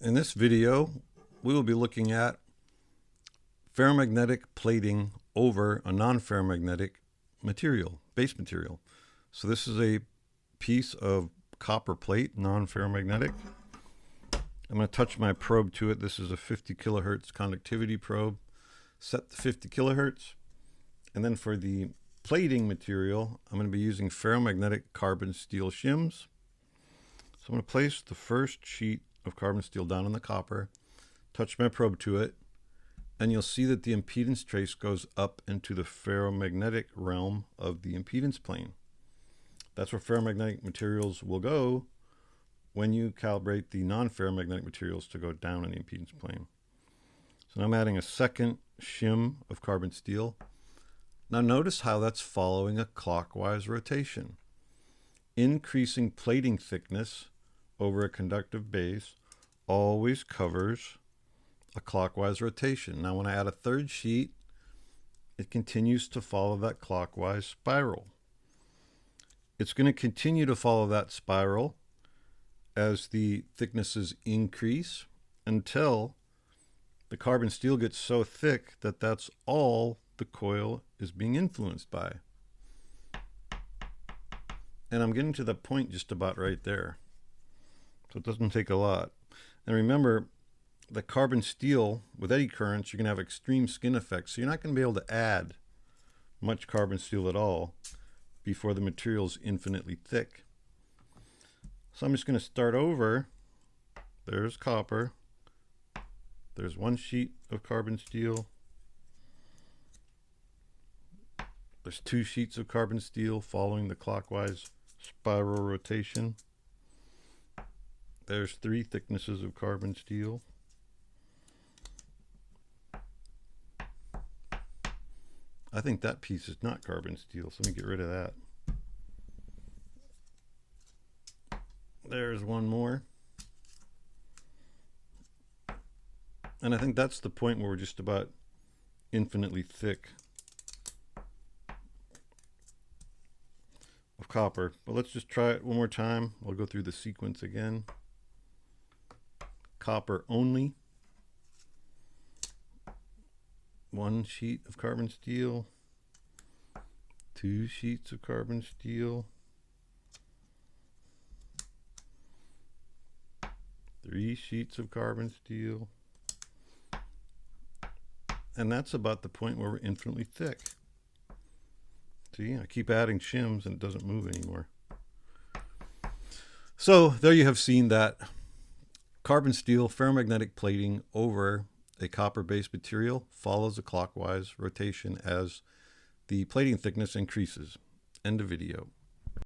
In this video, we will be looking at ferromagnetic plating over a non-ferromagnetic material, base material. So this is a piece of copper plate, non-ferromagnetic. I'm going to touch my probe to it. This is a 50 kilohertz conductivity probe, set to 50 kilohertz. And then for the plating material, I'm going to be using ferromagnetic carbon steel shims. So I'm going to place the first sheet of carbon steel down on the copper, touch my probe to it, and you'll see that the impedance trace goes up into the ferromagnetic realm of the impedance plane. That's where ferromagnetic materials will go when you calibrate the non-ferromagnetic materials to go down in the impedance plane. So now I'm adding a second shim of carbon steel. Now notice how that's following a clockwise rotation. Increasing plating thickness over a conductive base always covers a clockwise rotation. Now when I add a third sheet, it continues to follow that clockwise spiral. It's going to continue to follow that spiral as the thicknesses increase until the carbon steel gets so thick that that's all the coil is being influenced by. And I'm getting to the point just about right there. So it doesn't take a lot. And remember, the carbon steel with eddy currents, you're going to have extreme skin effects. So you're not going to be able to add much carbon steel at all before the material is infinitely thick. So I'm just going to start over. There's copper. There's one sheet of carbon steel. There's two sheets of carbon steel following the clockwise spiral rotation. There's three thicknesses of carbon steel. I think that piece is not carbon steel, so let me get rid of that. There's one more. And I think that's the point where we're just about infinitely thick of copper. But let's just try it one more time. I'll go through the sequence again. Copper only. One sheet of carbon steel. Two sheets of carbon steel. Three sheets of carbon steel. And that's about the point where we're infinitely thick. See, I keep adding shims and it doesn't move anymore. So there you have seen that carbon steel ferromagnetic plating over a copper-based material follows a clockwise rotation as the plating thickness increases. End of video.